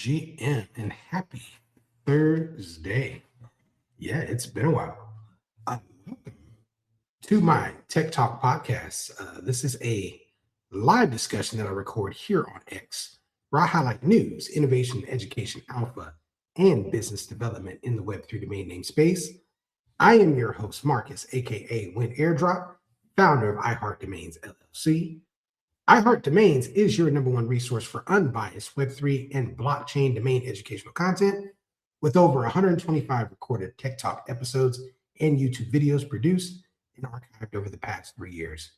GM, and happy Thursday. Yeah, it's been a while. Welcome to my Tech Talk podcast. This is a live discussion that I record here on X, where I highlight news, innovation, education, alpha, and business development in the Web3 domain name space. I am your host, Marcus, aka Win Airdrop, founder of iHeart Domains LLC. iHeart Domains is your number one resource for unbiased Web3 and blockchain domain educational content, with over 125 recorded Tech Talk episodes and YouTube videos produced and archived over the past 3 years.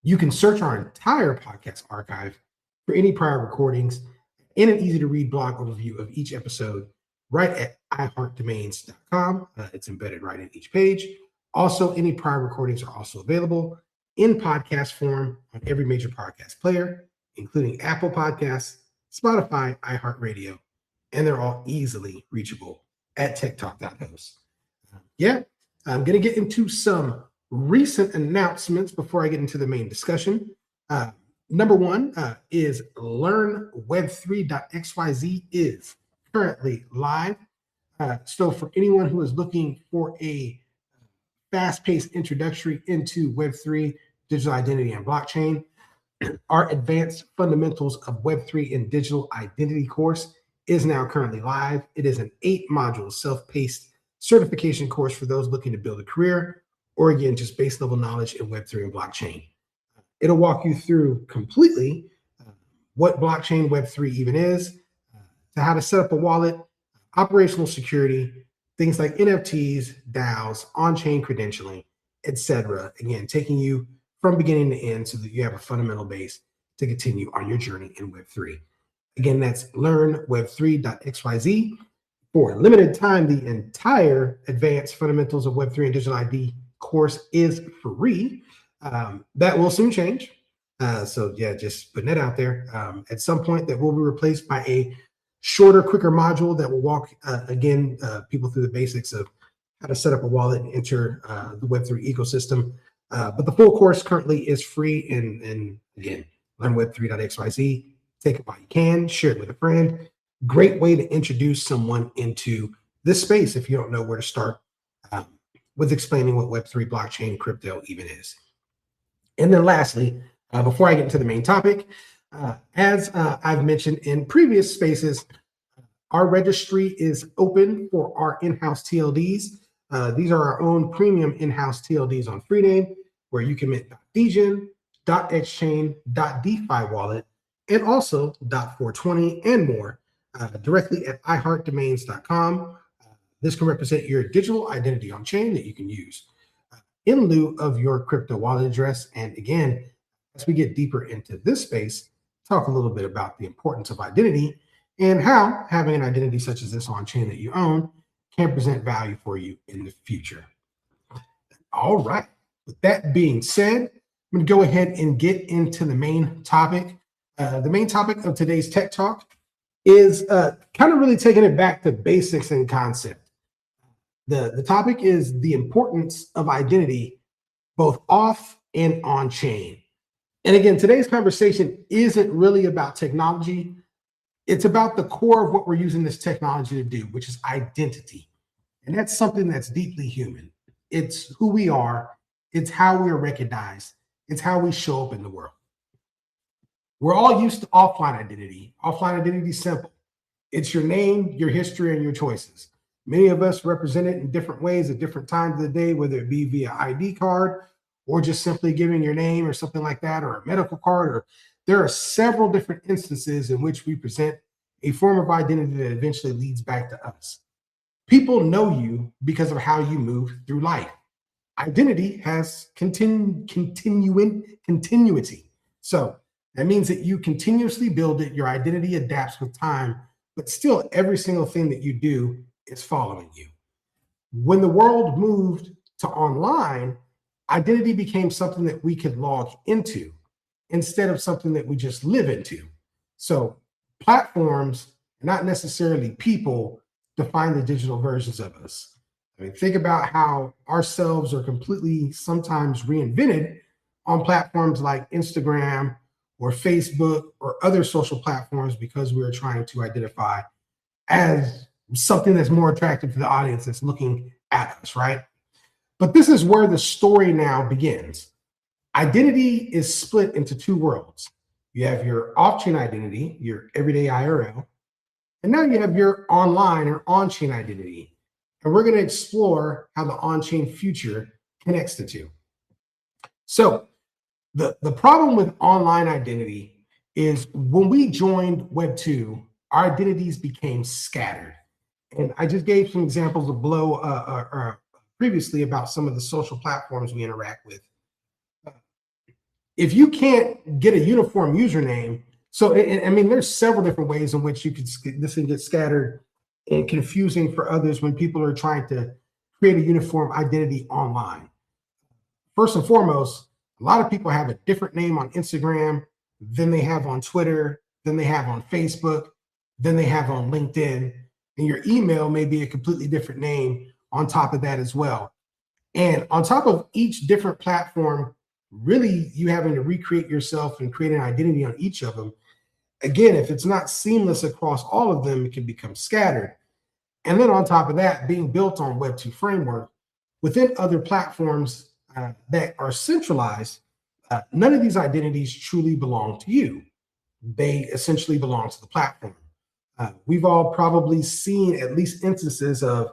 You can search our entire podcast archive for any prior recordings and an easy-to-read blog overview of each episode right at iHeartDomains.com. It's embedded right in each page. Also, any prior recordings are also available in podcast form on every major podcast player, including Apple Podcasts, Spotify, iHeartRadio, and they're all easily reachable at techtalk.host. I'm going to get into some recent announcements before I get into the main discussion. Number one is learnweb3.xyz is currently live. So for anyone who is looking for a fast-paced introductory into Web3, digital identity, and blockchain, our Advanced Fundamentals of Web3 and Digital Identity course is now currently live. It is an 8-module self-paced certification course for those looking to build a career or, again, just base level knowledge in Web3 and blockchain. It'll walk you through completely what blockchain Web3 even is, to how to set up a wallet, operational security, things like NFTs, DAOs, on-chain credentialing, etc. Again, taking you from beginning to end so that you have a fundamental base to continue on your journey in Web3. Again, that's learnweb3.xyz. For a limited time, the entire Advanced Fundamentals of Web3 and Digital ID course is free. That will soon change. So just putting that out there. At some point, that will be replaced by a shorter, quicker module that will walk, people through the basics of how to set up a wallet and enter the Web3 ecosystem. But the full course currently is free. And again, learnweb3.xyz. Take it while you can. Share it with a friend. Great way to introduce someone into this space if you don't know where to start with explaining what Web3 blockchain crypto even is. And then lastly, before I get into the main topic, as I've mentioned in previous spaces, our registry is open for our in-house TLDs. These are our own premium in-house TLDs on Freename, where you can mint .degen, .xchain, .defi wallet, and also .420 and more directly at iheartdomains.com. This can represent your digital identity on chain that you can use in lieu of your crypto wallet address. And again, as we get deeper into this space, talk a little bit about the importance of identity and how having an identity such as this on chain that you own can present value for you in the future. All right. With that being said, I'm going to go ahead and get into the main topic. The main topic of today's Tech Talk is kind of really taking it back to basics and concept. The topic is the importance of identity, both off and on chain. And again, today's conversation isn't really about technology. It's about the core of what we're using this technology to do, which is identity. And that's something that's deeply human. It's who we are. It's how we are recognized. It's how we show up in the world. We're all used to offline identity. Offline identity is simple. It's your name, your history, and your choices. Many of us represent it in different ways at different times of the day, whether it be via ID card or just simply giving your name or something like that, or a medical card. Or there are several different instances in which we present a form of identity that eventually leads back to us. People know you because of how you move through life. Identity has continuity. So that means that you continuously build it. Your identity adapts with time, but still every single thing that you do is following you. When the world moved to online, identity became something that we could log into instead of something that we just live into. So platforms, not necessarily people, define the digital versions of us. I mean, think about how ourselves are completely sometimes reinvented on platforms like Instagram or Facebook or other social platforms because we're trying to identify as something that's more attractive to the audience that's looking at us, right? But this is where the story now begins. Identity is split into two worlds. You have your off-chain identity, your everyday IRL, and now you have your online or on-chain identity. And we're going to explore how the on-chain future connects the two. So the problem with online identity is when we joined Web 2, our identities became scattered. And I just gave some examples of below previously about some of the social platforms we interact with. If you can't get a uniform username, so I mean, there's several different ways in which this can get scattered and confusing for others when people are trying to create a uniform identity online. First and foremost, a lot of people have a different name on Instagram than they have on Twitter, than they have on Facebook, than they have on LinkedIn. And your email may be a completely different name on top of that as well. And on top of each different platform, really you having to recreate yourself and create an identity on each of them. Again, if it's not seamless across all of them, it can become scattered. And then on top of that, being built on Web 2 framework, within other platforms that are centralized, none of these identities truly belong to you. They essentially belong to the platform. We've all probably seen at least instances of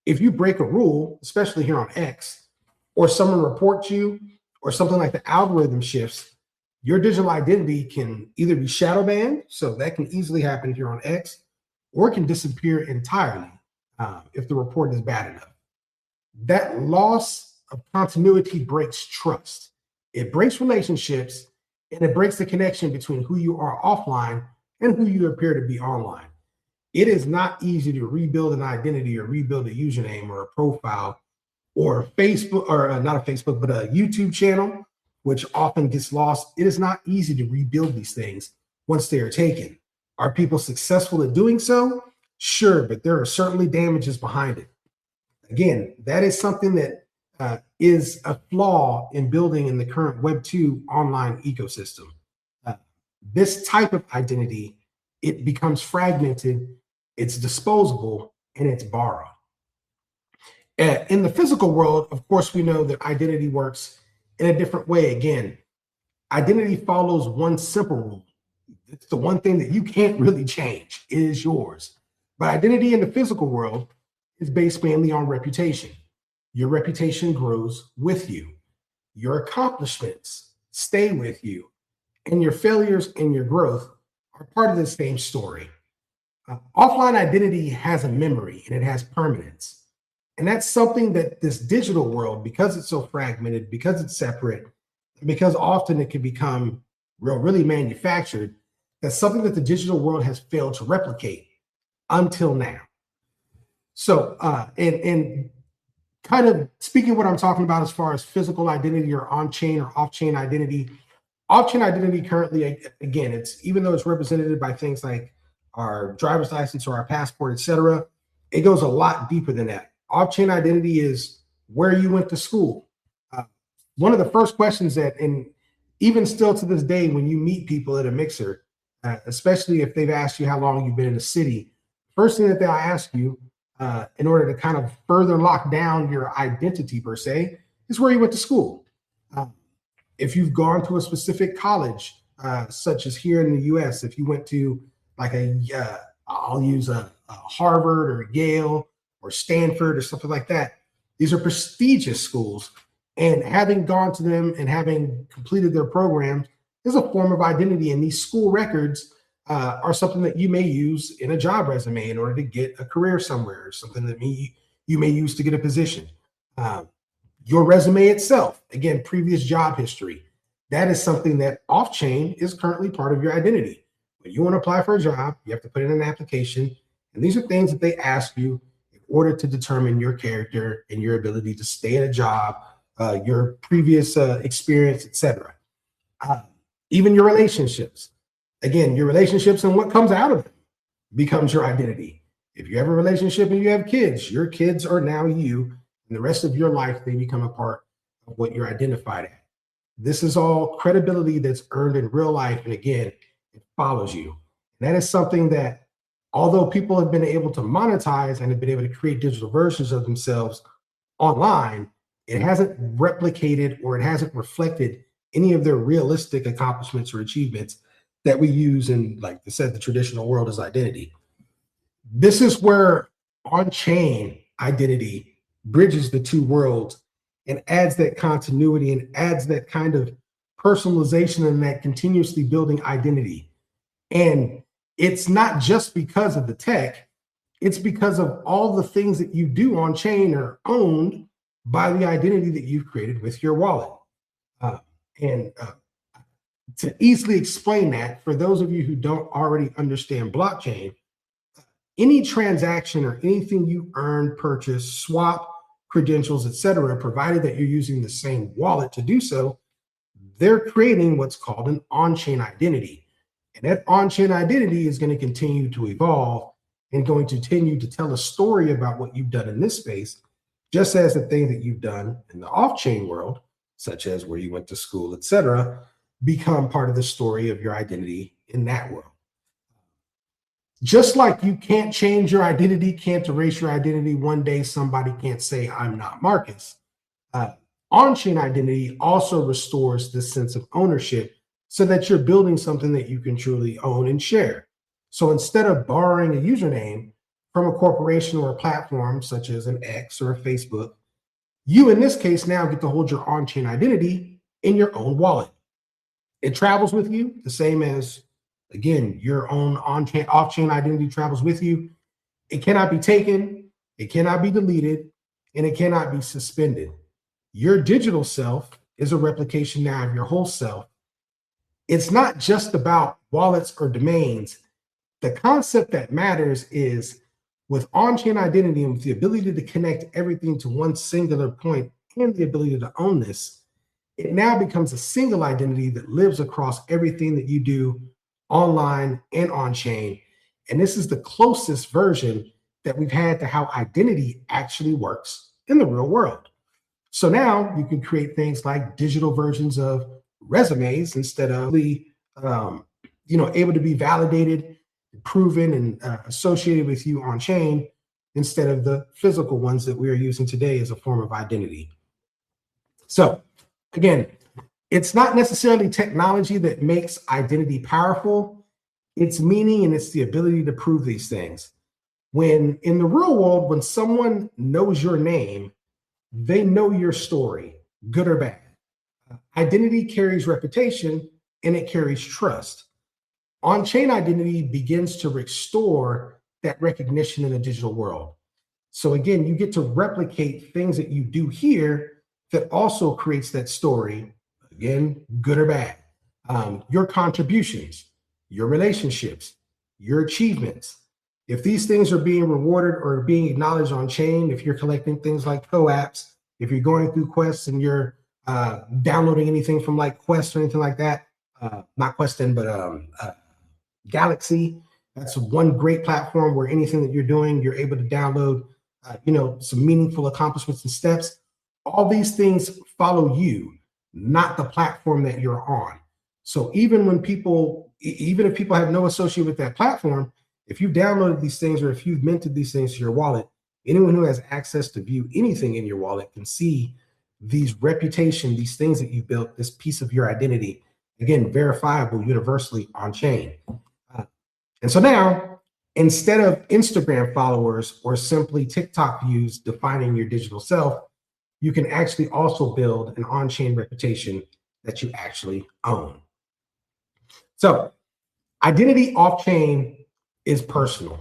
if you break a rule, especially here on X, or someone reports you, or something like the algorithm shifts, your digital identity can either be shadow banned, so that can easily happen here on X, or it can disappear entirely if the report is bad enough. That loss of continuity breaks trust. It breaks relationships, and it breaks the connection between who you are offline and who you appear to be online. It is not easy to rebuild an identity or rebuild a username or a profile or Facebook, or not a Facebook, but a YouTube channel, which often gets lost. It is not easy to rebuild these things once they are taken. Are people successful at doing so? Sure, but there are certainly damages behind it. Again, that is something that is a flaw in building in the current Web 2 online ecosystem. This type of identity, it becomes fragmented, it's disposable, and it's borrowed. In the physical world, of course, we know that identity works in a different way. Again, identity follows one simple rule. It's the one thing that you can't really change. It is yours. But identity in the physical world is based mainly on reputation. Your reputation grows with you. Your accomplishments stay with you. And your failures and your growth are part of the same story. Offline identity has a memory and it has permanence. And that's something that this digital world, because it's so fragmented, because it's separate, because often it can become really manufactured, that's something that the digital world has failed to replicate until now. So, and kind of speaking what I'm talking about as far as physical identity or on-chain or off-chain identity. Off-chain identity currently, again, it's even though it's represented by things like our driver's license or our passport, et cetera, it goes a lot deeper than that. Off-chain identity is where you went to school. One of the first questions that, and even still to this day, when you meet people at a mixer, especially if they've asked you how long you've been in the city, first thing that they'll ask you in order to kind of further lock down your identity per se is where you went to school. If you've gone to a specific college, such as here in the US, if you went to like I'll use a Harvard or Yale or Stanford or something like that, these are prestigious schools. And having gone to them and having completed their programs is a form of identity. And these school records are something that you may use in a job resume in order to get a career somewhere, or something that you may use to get a position. Your resume itself, again, previous job history, that is something that off-chain is currently part of your identity. When you want to apply for a job, you have to put in an application. And these are things that they ask you in order to determine your character and your ability to stay at a job, your previous experience, etc. Even your relationships. Again, your relationships and what comes out of them becomes your identity. If you have a relationship and you have kids, your kids are now you, and the rest of your life, they become a part of what you're identified as. This is all credibility that's earned in real life. And again, it follows you. And that is something that, although people have been able to monetize and have been able to create digital versions of themselves online, it hasn't replicated or it hasn't reflected any of their realistic accomplishments or achievements that we use in, like I said, the traditional world as identity. This is where on-chain identity bridges the two worlds and adds that continuity and adds that kind of personalization and that continuously building identity. And it's not just because of the tech, it's because of all the things that you do on-chain are owned by the identity that you've created with your wallet. To easily explain that, for those of you who don't already understand blockchain, any transaction or anything you earn, purchase, swap, credentials, etc., provided that you're using the same wallet to do so, they're creating what's called an on-chain identity. And that on-chain identity is going to continue to evolve and going to continue to tell a story about what you've done in this space, just as the thing that you've done in the off-chain world, such as where you went to school, etc., become part of the story of your identity in that world. Just like you can't change your identity, can't erase your identity, one day somebody can't say, I'm not Marcus. On-chain identity also restores this sense of ownership so that you're building something that you can truly own and share. So instead of borrowing a username from a corporation or a platform such as an X or a Facebook, you in this case now get to hold your on-chain identity in your own wallet. It travels with you the same as, again, your own on-chain, off-chain identity travels with you. It cannot be taken, it cannot be deleted, and it cannot be suspended. Your digital self is a replication now of your whole self. It's not just about wallets or domains. The concept that matters is with on-chain identity and with the ability to connect everything to one singular point and the ability to own this, it now becomes a single identity that lives across everything that you do online and on-chain. And this is the closest version that we've had to how identity actually works in the real world. So now you can create things like digital versions of resumes instead of able to be validated, proven, and associated with you on-chain instead of the physical ones that we are using today as a form of identity. So again, It's not necessarily technology that makes identity powerful. It's meaning and it's the ability to prove these things. When in the real world, when someone knows your name, they know your story, good or bad. Identity carries reputation and it carries trust. On chain identity begins to restore that recognition in the digital world. So, again, you get to replicate things that you do here that also creates that story, again, good or bad. Your contributions, your relationships, your achievements. If these things are being rewarded or being acknowledged on chain, if you're collecting things like POAPs, if you're going through quests and you're downloading anything from like Quest or anything like that, not Questin, but Galaxy, that's one great platform where anything that you're doing, you're able to download, some meaningful accomplishments and steps. All these things follow you, not the platform that you're on. So even if people have no association with that platform, if you've downloaded these things or if you've minted these things to your wallet, anyone who has access to view anything in your wallet can see these reputation, these things that you built, this piece of your identity, again, verifiable universally on chain. And so now, instead of Instagram followers or simply TikTok views defining your digital self, you can actually also build an on-chain reputation that you actually own. So identity off-chain is personal.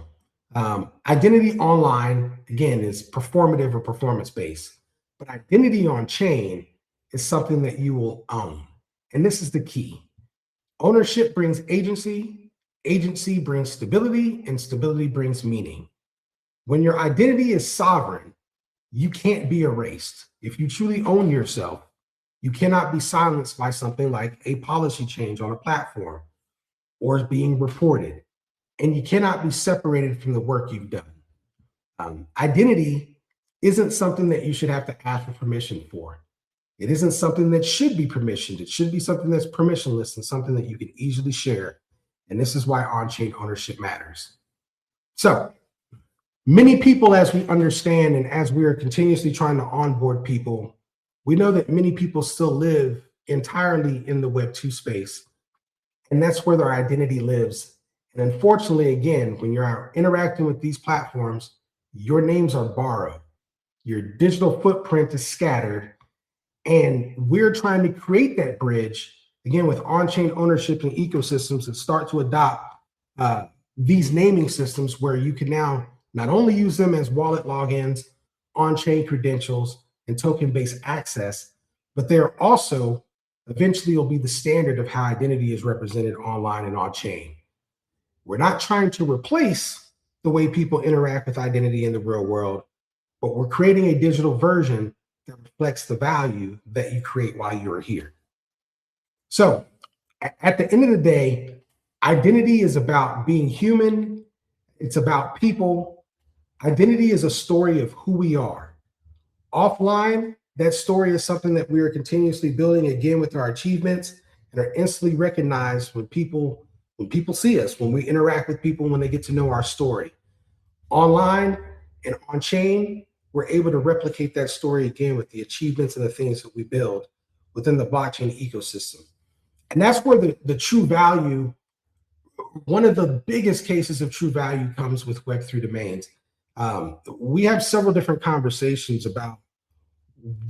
Identity online, again, is performative or performance-based. But identity on chain is something that you will own. And this is the key. Ownership brings agency, agency brings stability, and stability brings meaning. When your identity is sovereign, you can't be erased. If you truly own yourself, you cannot be silenced by something like a policy change on a platform or is being reported. And you cannot be separated from the work you've done. Identity isn't something that you should have to ask for permission for. It isn't something that should be permissioned. It should be something that's permissionless and something that you can easily share. And this is why on-chain ownership matters. So many people, as we understand and as we are continuously trying to onboard people, we know that many people still live entirely in the Web2 space. And that's where their identity lives. And unfortunately, again, when you're interacting with these platforms, your names are borrowed. Your digital footprint is scattered. And we're trying to create that bridge, again, with on-chain ownership and ecosystems that start to adopt these naming systems where you can now not only use them as wallet logins, on-chain credentials, and token-based access, but they're also eventually will be the standard of how identity is represented online and on-chain. We're not trying to replace the way people interact with identity in the real world, but we're creating a digital version that reflects the value that you create while you're here. So at the end of the day, identity is about being human. It's about people. Identity is a story of who we are. Offline, that story is something that we are continuously building again with our achievements and are instantly recognized when people see us, when we interact with people, when they get to know our story. Online and on chain, we're able to replicate that story again with the achievements and the things that we build within the blockchain ecosystem. And that's where the true value, one of the biggest cases of true value comes with Web3 domains. We have several different conversations about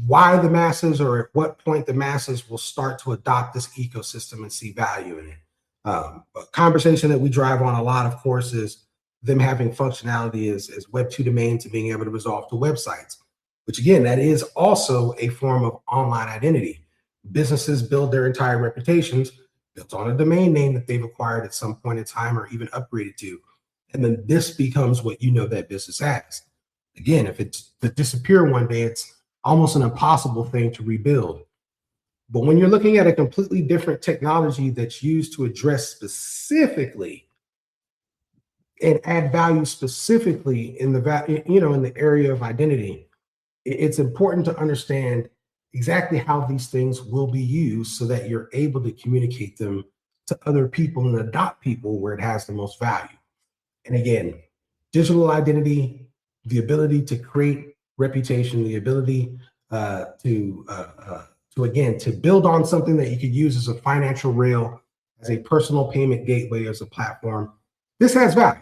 why the masses or at what point the masses will start to adopt this ecosystem and see value in it. A conversation that we drive on a lot, of course, is them having functionality as Web2 domains and being able to resolve to websites, which again, that is also a form of online identity. Businesses build their entire reputations built on a domain name that they've acquired at some point in time or even upgraded to. And then this becomes what you know that business as. Again, if it's to disappear one day, it's almost an impossible thing to rebuild. But when you're looking at a completely different technology that's used to address specifically and add value specifically in the area of identity, it's important to understand exactly how these things will be used so that you're able to communicate them to other people and adopt people where it has the most value. And again, digital identity, the ability to create reputation, the ability to to build on something that you could use as a financial rail, as a personal payment gateway, as a platform. This has value.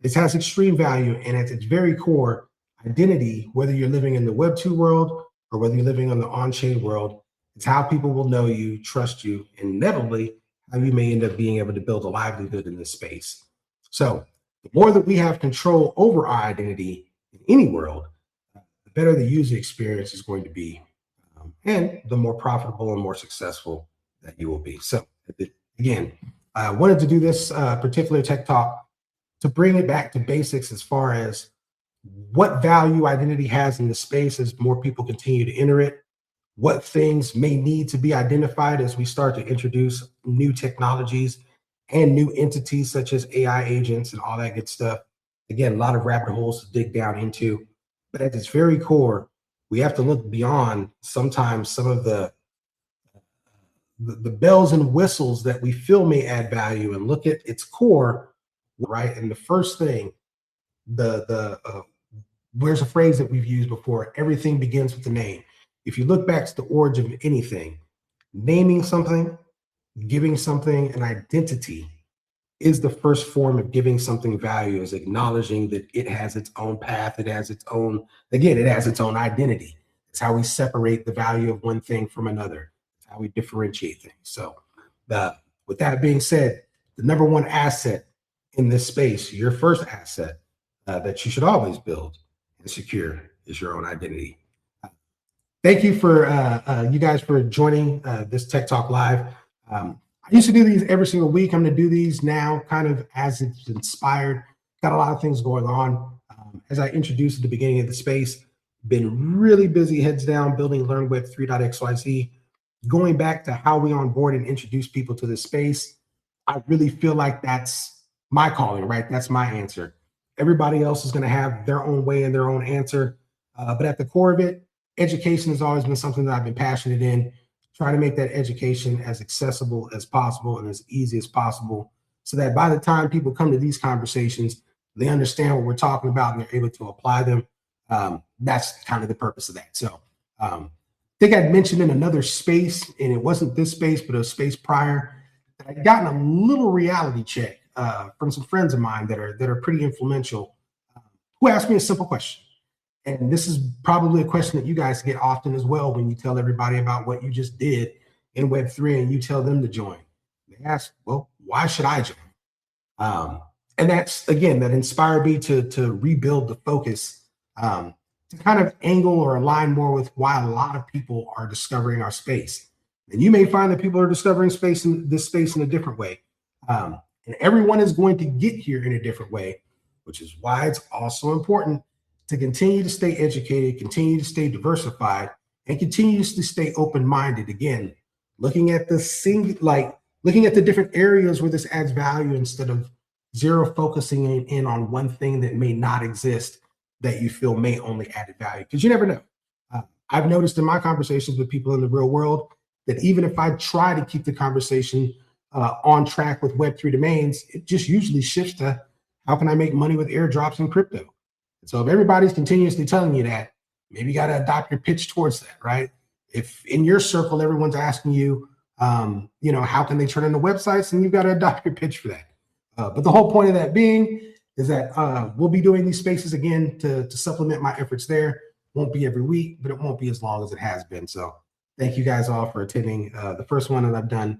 This has extreme value, and at its very core, identity, whether you're living in the Web 2 world or whether you're living on the on-chain world, it's how people will know you, trust you, and inevitably how you may end up being able to build a livelihood in this space. So the more that we have control over our identity in any world, the better the user experience is going to be, and the more profitable and more successful that you will be. So again, I wanted to do this particular tech talk to bring it back to basics as far as what value identity has in the space as more people continue to enter it, what things may need to be identified as we start to introduce new technologies and new entities such as AI agents and all that good stuff. Again, a lot of rabbit holes to dig down into, but at its very core, we have to look beyond sometimes some of the bells and whistles that we feel may add value and look at its core, right? And the first thing, where's a phrase that we've used before? Everything begins with the name. If you look back to the origin of anything, naming something, giving something an identity is the first form of giving something value, is acknowledging that it has its own path, it has its own, again, it has its own identity. It's how we separate the value of one thing from another. It's how we differentiate things. So with that being said, the number one asset in this space, your first asset that you should always build and secure is your own identity. Thank you for you guys for joining this Tech Talk Live. I used to do these every single week. I'm going to do these now kind of as it's inspired. Got a lot of things going on. As I introduced at the beginning of the space, been really busy, heads down, building Learn Web 3.xyz. Going back to how we onboard and introduce people to this space, I really feel like that's my calling, right? That's my answer. Everybody else is going to have their own way and their own answer. But at the core of it, education has always been something that I've been passionate in. Try to make that education as accessible as possible and as easy as possible so that by the time people come to these conversations, they understand what we're talking about and they're able to apply them. That's kind of the purpose of that. So I think I'd mentioned in another space, and it wasn't this space, but a space prior, that I'd gotten a little reality check from some friends of mine that are pretty influential, who asked me a simple question. And this is probably a question that you guys get often as well when you tell everybody about what you just did in Web3 and you tell them to join. They ask, well, why should I join? And that's, again, that inspired me to rebuild the focus, to kind of angle or align more with why a lot of people are discovering our space. And you may find that people are discovering this space in a different way. And everyone is going to get here in a different way, which is why it's also important to continue to stay educated, continue to stay diversified, and continue to stay open-minded. Again, looking at looking at the different areas where this adds value instead of zero focusing in on one thing that may not exist that you feel may only add value, because you never know. I've noticed in my conversations with people in the real world that even if I try to keep the conversation on track with Web3 domains, it just usually shifts to how can I make money with airdrops and crypto? So if everybody's continuously telling you that, maybe you got to adopt your pitch towards that, right? If in your circle, everyone's asking you, how can they turn into websites, and you've got to adopt your pitch for that. But the whole point of that being is that we'll be doing these spaces again to supplement my efforts there. Won't be every week, but it won't be as long as it has been. So thank you guys all for attending the first one that I've done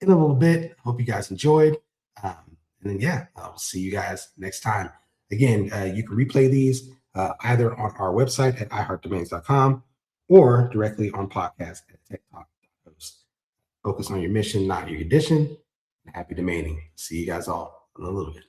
in a little bit. Hope you guys enjoyed. And then, yeah, I'll see you guys next time. Again, you can replay these either on our website at iheartdomains.com or directly on podcast at techtalk.host. Focus on your mission, not your condition. Happy domaining. See you guys all in a little bit.